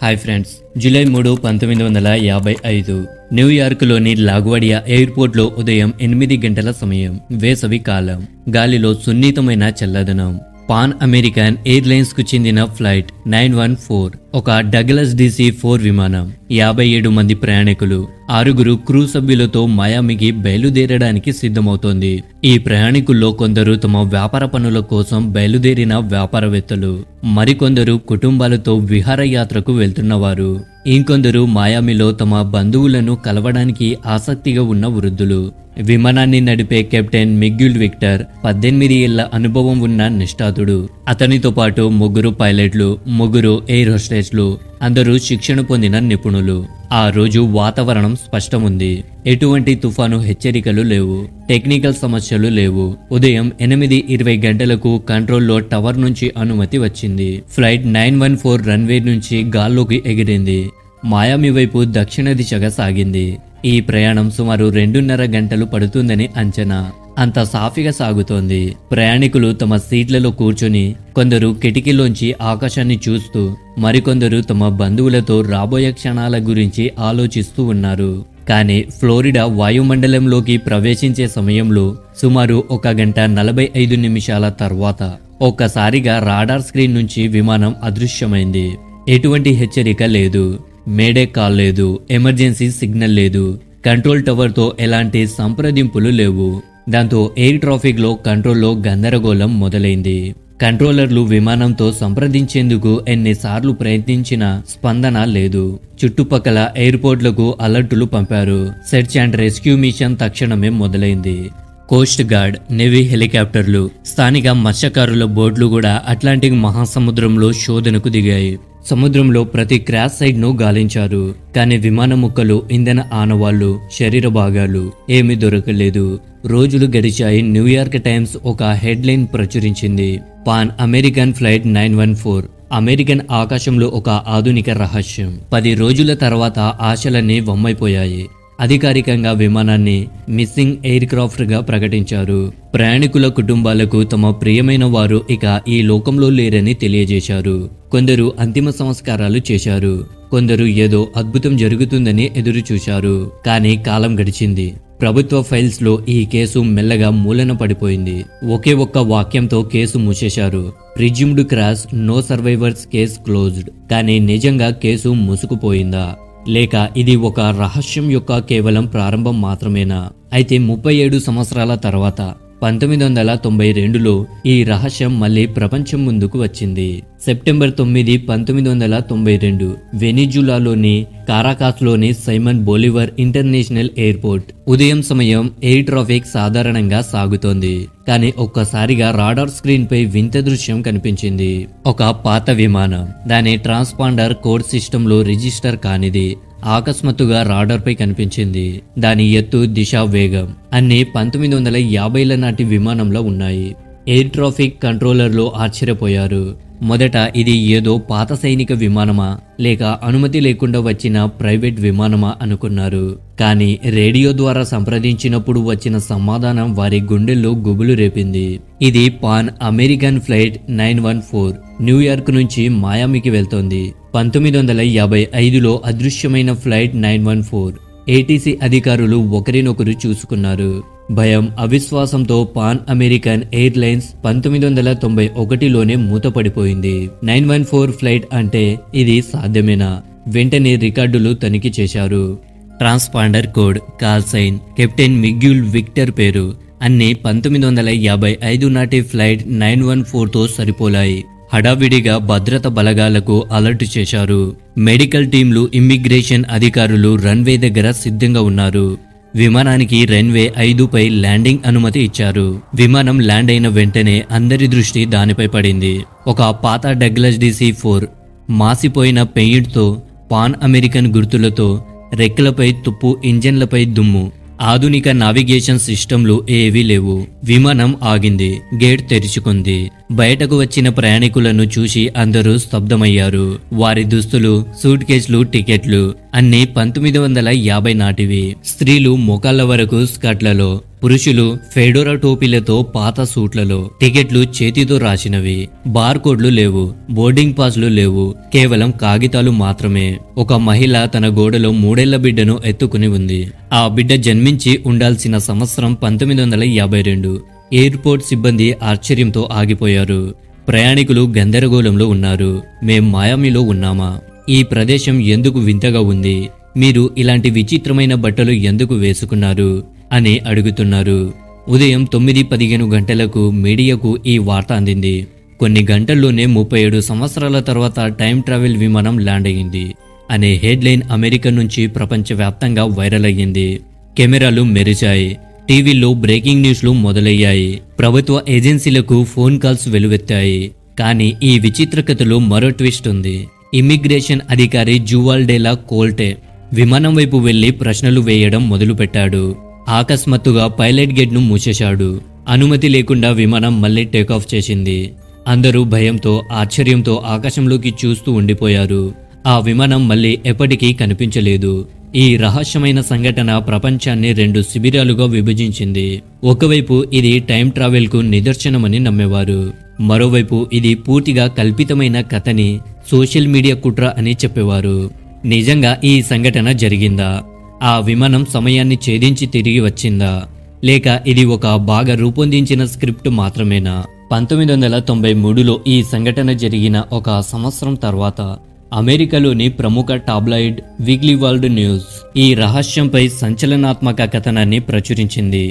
Hi friends, July 3, 1955 న్యూయార్క్లోని లాగ్వాడియా ఎయిర్పోర్ట్లో ఉదయం 8 గంటల సమయం. వేసవి కాలం. గాలిలో సున్నితమైన చల్లదనం. పాన్ అమెరికన్ ఎయిర్లైన్స్ కు చెందిన ఫ్లైట్ 914 ఒక డగ్లస్ DC-4 విమానం 57 మంది ప్రయాణికులు 6 క్రూ సభ్యులతో మయామికి బయలుదేరడానికి సిద్ధమవుతోంది. ఈ ప్రయాణికుల్లో కొందరు తమ వ్యాపార పనుల కోసం బయలుదేరిన వ్యాపారవేత్తలు, మరికొందరు కుటుంబాలతో విహారయాత్రకు వెళ్తున్నవారు, ఇంకొందరు మయామిలో తమ బంధువులను కలవడానికి ఆసక్తిగా ఉన్న వృద్ధులు. విమానాన్ని నడిపే కెప్టెన్ మిగ్యూల్ విక్టర్ 18 ఏళ్ల అనుభవం ఉన్న నిష్ఠాతుడు. అతనితో పాటు 3 పైలట్లు, 3 ఎయిర్ హోస్టెస్లు, అందరూ శిక్షణ పొందిన నిపుణులు. ఆ రోజు వాతావరణం స్పష్టముంది. ఎటువంటి తుఫాను హెచ్చరికలు లేవు, టెక్నికల్ సమస్యలు లేవు. ఉదయం 8:20 గంటలకు కంట్రోల్లో టవర్ నుంచి అనుమతి వచ్చింది. ఫ్లైట్ 914 రన్వే నుంచి గాల్లోకి ఎగిరింది. మయామి వైపు దక్షిణ దిశగా సాగింది. ఈ ప్రయాణం సుమారు 2.5 గంటలు పడుతుందని అంచనా. అంత సాఫీగా సాగుతోంది. ప్రయాణికులు తమ సీట్లలో కూర్చొని కొందరు కిటికీలోంచి ఆకాశాన్ని చూస్తూ, మరికొందరు తమ బంధువులతో రాబోయే క్షణాల గురించి ఆలోచిస్తూ ఉన్నారు. కానీ ఫ్లోరిడా వాయుమండలంలోకి ప్రవేశించే సమయంలో సుమారు 1 గంట 45 నిమిషాల తర్వాత ఒక్కసారిగా రాడార్ స్క్రీన్ నుంచి విమానం అదృశ్యమైంది. ఎటువంటి హెచ్చరిక లేదు, మేడే కాల్ లేదు, ఎమర్జెన్సీ సిగ్నల్ లేదు, కంట్రోల్ టవర్తో ఎలాంటి సంప్రదింపులు లేవు. దాంతో ఎయిర్ ట్రాఫిక్ లో కంట్రోల్లో గందరగోళం మొదలైంది. కంట్రోలర్లు విమానంతో సంప్రదించేందుకు ఎన్నిసార్లు ప్రయత్నించినా స్పందన లేదు. చుట్టుపక్కల ఎయిర్పోర్ట్లకు అలర్టులు పంపారు. సెర్చ్ అండ్ రెస్క్యూ మిషన్ తక్షణమే మొదలైంది. కోస్ట్ గార్డ్, నేవీ హెలికాప్టర్లు, స్థానిక మత్స్యకారుల బోట్లు కూడా అట్లాంటిక్ మహాసముద్రంలో శోధనకు దిగాయి. సముద్రంలో ప్రతి క్రాష్ సైట్ ను గాలించారు. కానీ విమాన ముక్కలు, ఇంధన ఆనవాళ్లు, శరీర భాగాలు ఏమీ దొరకలేదు. రోజులు గడిచాయి. న్యూయార్క్ టైమ్స్ ఒక హెడ్లైన్ ప్రచురించింది. పాన్ అమెరికన్ ఫ్లైట్ 914, అమెరికన్ ఆకాశంలో ఒక ఆధునిక రహస్యం. 10 రోజుల తర్వాత ఆశలన్నీ వమ్మైపోయాయి. అధికారికంగా విమానాన్ని మిస్సింగ్ ఎయిర్ క్రాఫ్ట్ గా ప్రకటించారు. ప్రయాణికుల కుటుంబాలకు తమ ప్రియమైన వారు ఇక ఈ లోకంలో లేరని తెలియజేశారు. కొందరు అంతిమ సంస్కారాలు చేశారు. కొందరు ఏదో అద్భుతం జరుగుతుందని ఎదురు చూశారు. కానీ కాలం గడిచింది. ప్రభుత్వ ఫైల్స్ లో ఈ కేసు మెల్లగా మూలన పడిపోయింది. ఒకే ఒక్క వాక్యంతో కేసు మూసేశారు. Presumed crash, no survivors, case closed. కానీ నిజంగా కేసు మూసుకుపోయిందా, లేక ఇది ఒక రహస్యం యొక్క కేవలం ప్రారంభం మాత్రమేనా? అయితే 37 సంవత్సరాల తర్వాత 1992లో ఈ రహస్యం మళ్ళీ ప్రపంచం ముందుకు వచ్చింది. సెప్టెంబర్ 9, 1992 వెనిజులాలోని కారాకాస్లోని సైమన్ బొలివర్ ఇంటర్నేషనల్ ఎయిర్పోర్ట్. ఉదయం సమయం. ఎయిర్ ట్రాఫిక్ సాధారణంగా సాగుతోంది. కానీ ఒక్కసారిగా రాడార్ స్క్రీన్ పై వింత దృశ్యం కనిపించింది. ఒక పాత విమానం, దాని ట్రాన్స్పాండర్ కోడ్ సిస్టమ్ లో రిజిస్టర్ కానిది, అకస్మాత్తుగా రాడార్ పై కనిపించింది. దాని ఎత్తు, దిశ, వేగం అన్ని 1950ల నాటి విమానంలో ఉన్నాయి. ఎయిర్ ట్రాఫిక్ కంట్రోలర్లు ఆశ్చర్యపోయారు. మొదట ఇది ఏదో పాత సైనిక విమానమా, లేక అనుమతి లేకుండా వచ్చిన ప్రైవేట్ విమానమా అనుకున్నారు. కానీ రేడియో ద్వారా సంప్రదించినప్పుడు వచ్చిన సమాధానం వారి గుండెల్లో గుబులు రేపింది. ఇది పాన్ అమెరికన్ ఫ్లైట్ 914 న్యూయార్క్ నుంచి మయామికి వెళ్తోంది. 1955లో అదృశ్యమైన ఫ్లైట్ 914. ఏటీసీ అధికారులు ఒకరినొకరు చూసుకున్నారు. భయం, అవిశ్వాసంతో పాన్ అమెరికన్ ఎయిర్లైన్స్ 1991లోనే మూతపడిపోయింది. 914 ఫ్లైట్ అంటే ఇది సాధ్యమేనా? వెంటనే రికార్డులు తనిఖీ చేశారు. Transponder code, call sign, captain Miguel Victor పేరు అన్ని 1955 నాటి ఫ్లైట్ 914తో సరిపోలాయి. హడావిడిగా భద్రత బలగాలకు అలర్ట్ చేశారు. మెడికల్ టీంలు, ఇమ్మిగ్రేషన్ అధికారులు రన్వే దగ్గర సిద్ధంగా ఉన్నారు. విమానానికి రన్వే 5పై ల్యాండింగ్ అనుమతి ఇచ్చారు. విమానం ల్యాండ్ అయిన వెంటనే అందరి దృష్టి దానిపై పడింది. ఒక పాత డగ్లస్ DC-4 మాసిపోయిన పెయింట్తో, పాన్ అమెరికన్ గుర్తులతో, రెక్కలపై తుప్పు, ఇంజన్లపై దుమ్ము. ఆధునిక నావిగేషన్ సిస్టంలు ఏవీ లేవు. విమానం ఆగింది. గేట్ తెరుచుకుంది. బయటకు వచ్చిన ప్రయాణికులను చూసి అందరూ స్తబ్దమయ్యారు. వారి దుస్తులు, సూట్ కేసులు, టికెట్లు అన్ని 1950 నాటివి. స్త్రీలు మోకాళ్ల వరకు స్కర్ట్లలో, పురుషులు ఫెడోరా టోపీలతో పాత సూట్లలో, టికెట్లు చేతితో రాసినవి, బార్ కోడ్లు లేవు, బోర్డింగ్ పాస్లు లేవు, కేవలం కాగితాలు మాత్రమే. ఒక మహిళ తన గోడలో 3 ఏళ్ల బిడ్డను ఎత్తుకుని ఉంది. ఆ బిడ్డ జన్మించి ఉండాల్సిన సంవత్సరం 1952. ఎయిర్పోర్ట్ సిబ్బంది ఆశ్చర్యంతో ఆగిపోయారు. ప్రయాణికులు గందరగోళంలో ఉన్నారు. మేం మాయామిలో ఉన్నామా? ఈ ప్రదేశం ఎందుకు వింతగా ఉంది? మీరు ఇలాంటి విచిత్రమైన బట్టలు ఎందుకు వేసుకున్నారు అని అడుగుతున్నారు. ఉదయం 9:15 గంటలకు మీడియాకు ఈ వార్త అందింది. కొన్ని గంటల్లోనే 37 సంవత్సరాల తర్వాత టైం ట్రావెల్ విమానం ల్యాండ్ అయ్యింది అనే హెడ్లైన్ అమెరికా నుంచి ప్రపంచవ్యాప్తంగా వైరల్ అయ్యింది. కెమెరాలు మెరిచాయి. టీవీల్లో బ్రేకింగ్ న్యూస్లు మొదలయ్యాయి. ప్రభుత్వ ఏజెన్సీలకు ఫోన్ కాల్స్ వెలువెత్తాయి. కానీ ఈ విచిత్ర కథలో మరో ట్విస్ట్ ఉంది. ఇమ్మిగ్రేషన్ అధికారి జువాల్డేలా కోల్టే విమానం వైపు వెళ్లి ప్రశ్నలు వేయడం మొదలుపెట్టాడు. అకస్మాత్తుగా పైలట్ గేట్ ను మూసేశాడు. అనుమతి లేకుండా విమానం మళ్లీ టేకాఫ్ చేసింది. అందరూ భయంతో, ఆశ్చర్యంతో ఆకాశంలోకి చూస్తూ ఉండిపోయారు. ఆ విమానం మళ్లీ ఎప్పటికీ కనిపించలేదు. ఈ రహస్యమైన సంఘటన ప్రపంచాన్ని 2 శిబిరాలుగా విభజించింది. ఒకవైపు ఇది టైం ట్రావెల్ కు నిదర్శనమని నమ్మేవారు. మరోవైపు ఇది పూర్తిగా కల్పితమైన కథని, సోషల్ మీడియా కుట్ర అని చెప్పేవారు. నిజంగా ఈ సంఘటన జరిగిందా? ఆ విమానం సమయాన్ని ఛేదించి తిరిగి వచ్చిందా? లేక ఇది ఒక బాగా రూపొందించిన స్క్రిప్ట్ మాత్రమేనా? 1993లో ఈ సంఘటన జరిగిన ఒక సంవత్సరం తర్వాత అమెరికాలోని ప్రముఖ టాబ్లాయిడ్ వీక్లీ వరల్డ్ న్యూస్ ఈ రహస్యంపై సంచలనాత్మక కథనాన్ని ప్రచురించింది.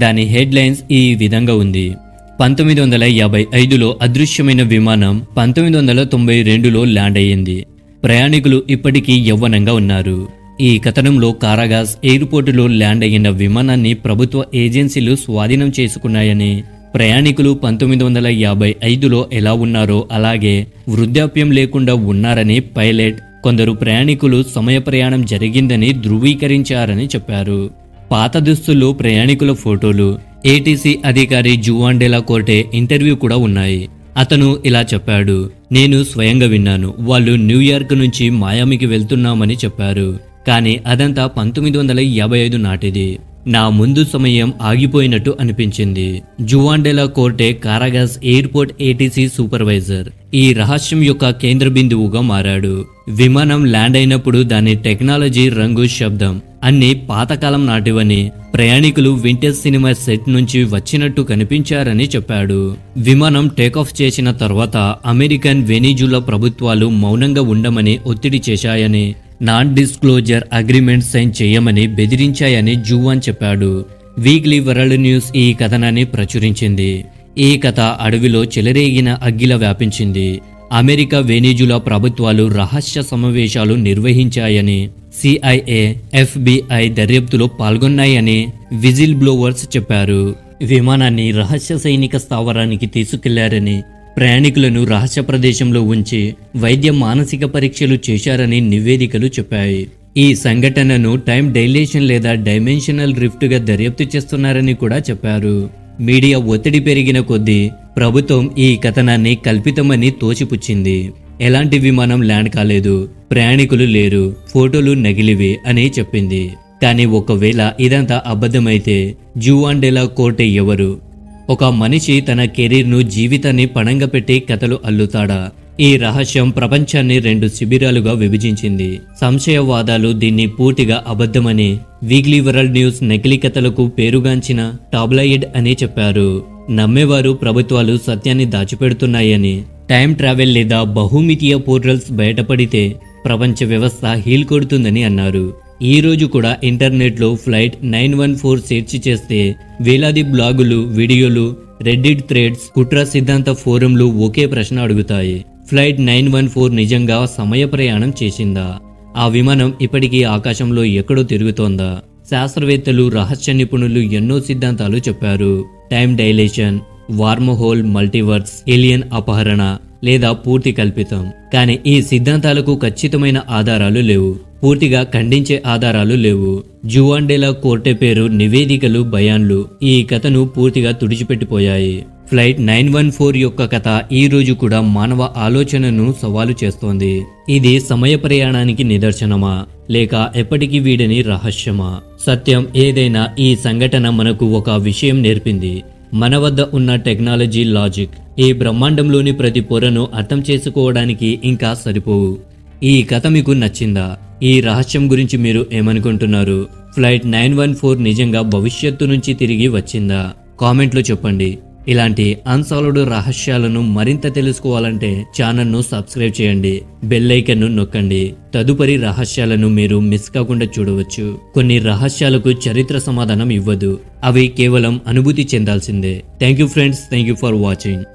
దాని హెడ్లైన్స్ ఈ విధంగా ఉంది. 1955లో అదృశ్యమైన విమానం 1992లో ల్యాండ్ అయ్యింది. ప్రయాణికులు ఇప్పటికీ యవ్వనంగా ఉన్నారు. ఈ కథనంలో కారాగాస్ ఎయిర్పోర్టులో ల్యాండ్ అయిన విమానాన్ని ప్రభుత్వ ఏజెన్సీలు స్వాధీనం చేసుకున్నాయని, ప్రయాణికులు 1955లో ఎలా ఉన్నారో అలాగే వృద్ధాప్యం లేకుండా ఉన్నారని పైలట్, కొందరు ప్రయాణికులు సమయ ప్రయాణం జరిగిందని ధృవీకరించారని చెప్పారు. పాత దుస్తుల్లో ప్రయాణికుల ఫోటోలు, ఏటీసీ అధికారి జువాండేలా కోర్టే ఇంటర్వ్యూ కూడా ఉన్నాయి. అతను ఇలా చెప్పాడు, నేను స్వయంగా విన్నాను. వాళ్ళు న్యూయార్క్ నుంచి మాయామికి వెళ్తున్నామని చెప్పారు. కానీ అదంతా 1955 నాటిది. నా ముందు సమయం ఆగిపోయినట్టు అనిపించింది. జువాండేలా కోర్టే కారాగాస్ ఎయిర్పోర్ట్ ఏటీసీ సూపర్వైజర్ ఈ రహస్యం యొక్క కేంద్ర బిందువుగా మారాడు. విమానం ల్యాండ్ అయినప్పుడు దాని టెక్నాలజీ, రంగు, శబ్దం అన్ని పాతకాలం నాటివని, ప్రయాణికులు వింటేజ్ సినిమా సెట్ నుంచి వచ్చినట్టు కనిపించారని చెప్పాడు. విమానం టేకాఫ్ చేసిన తర్వాత అమెరికన్, వెనిజులా ప్రభుత్వాలు మౌనంగా ఉండమని ఒత్తిడి చేశాయని, నాన్ డిస్క్లోజర్ అగ్రిమెంట్ సైన్ చేయమని బెదిరించాయని జువాన్ చెప్పాడు. వీక్లీ వరల్డ్ న్యూస్ ఈ కథనాన్ని ప్రచురించింది. ఈ కథ అడవిలో చెలరేగిన అగ్గిలా వ్యాపించింది. అమెరికా, వెనిజులా ప్రభుత్వాలు రహస్య సమావేశాలు నిర్వహించాయని, సిఐఏ, FBI దర్యాప్తులో పాల్గొన్నాయని విజిల్ బ్లోవర్స్ చెప్పారు. విమానాన్ని రహస్య సైనిక స్థావరానికి తీసుకెళ్లారని, ప్రయాణికులను రహస్య ప్రదేశంలో ఉంచి వైద్య, మానసిక పరీక్షలు చేశారని నివేదికలు చెప్పాయి. ఈ సంఘటనను టైం డైలేషన్ లేదా డైమెన్షనల్ రిఫ్ట్ గా దర్యాప్తు చేస్తున్నారని కూడా చెప్పారు. మీడియా ఒత్తిడి పెరిగిన కొద్దీ ప్రభుత్వం ఈ కథనాన్ని కల్పితమని తోసిపుచ్చింది. ఎలాంటి విమానం ల్యాండ్ కాలేదు, ప్రయాణికులు లేరు, ఫోటోలు నకిలీవి అని చెప్పింది. కానీ ఒకవేళ ఇదంతా అబద్ధమైతే జువాండేలా కోర్టే ఎవరు? ఒక మనిషి తన కెరీర్ను, జీవితాన్ని పణంగా పెట్టి కథలు అల్లుతాడా? ఈ రహస్యం ప్రపంచాన్ని 2 శిబిరాలుగా విభజించింది. సంశయవాదాలు దీన్ని పూర్తిగా అబద్ధమని, వీక్లీ వరల్డ్ న్యూస్ నకిలీ కథలకు పేరుగాంచిన టాబ్లాయిడ్ అని చెప్పారు. నమ్మేవారు ప్రభుత్వాలు సత్యాన్ని దాచిపెడుతున్నాయని, టైం ట్రావెల్ లేదా బహుమితీయ పోర్టల్స్ బయటపడితే ప్రపంచ వ్యవస్థ హీల్ కొడుతుందని అన్నారు. ఈ రోజు కూడా ఇంటర్నెట్లో ఫ్లైట్ 914 సెర్చ్ చేస్తే వేలాది బ్లాగులు, వీడియోలు, రెడ్డిట్ థ్రెడ్స్, కుట్ర సిద్ధాంత ఫోరంలు ఒకే ప్రశ్న అడుగుతాయి. ఫ్లైట్ 914 నిజంగా సమయ ప్రయాణం చేసిందా? ఆ విమానం ఇప్పటికీ ఆకాశంలో ఎక్కడో తిరుగుతోందా? శాస్త్రవేత్తలు, రహస్య నిపుణులు ఎన్నో సిద్ధాంతాలు చెప్పారు. Time dilation, wormhole, multiverse, alien అపహరణ లేదా పూర్తి కల్పితం. కానీ ఈ సిద్ధాంతాలకు ఖచ్చితమైన ఆధారాలు లేవు, పూర్తిగా ఖండించే ఆధారాలు లేవు. జువాండేలా కోర్టే పేరు, నివేదికలు, బయాన్లు ఈ కథను పూర్తిగా తుడిచిపెట్టిపోయాయి. ఫ్లైట్ 914 యొక్క కథ ఈ రోజు కూడా మానవ ఆలోచనను సవాలు చేస్తోంది. ఇది సమయ ప్రయాణానికి నిదర్శనమా లేక ఎప్పటికీ వీడని రహస్యమా? సత్యం ఏదైనా ఈ సంఘటన మనకు ఒక విషయం నేర్పింది. మన వద్ద ఉన్న టెక్నాలజీ, లాజిక్ ఈ బ్రహ్మాండంలోని ప్రతి పొరను అర్థం చేసుకోవడానికి ఇంకా సరిపోవు. ఈ కథ మీకు నచ్చిందా? ఈ రహస్యం గురించి మీరు ఏమనుకుంటున్నారు? ఫ్లైట్ 914 నిజంగా భవిష్యత్తు నుంచి తిరిగి వచ్చిందా? కామెంట్లో చెప్పండి. ఇలాంటి అన్సాల్వ్డ్ రహస్యాలను మరింత తెలుసుకోవాలంటే ఛానల్ను సబ్స్క్రైబ్ చేయండి, బెల్ ఐకాన్ను నొక్కండి. తదుపరి రహస్యాలను మీరు మిస్ కాకుండా చూడవచ్చు. కొన్ని రహస్యాలకు చరిత్ర సమాధానం ఇవ్వదు, అవి కేవలం అనుభూతి చెందాల్సిందే. Thank you friends, thank you for watching.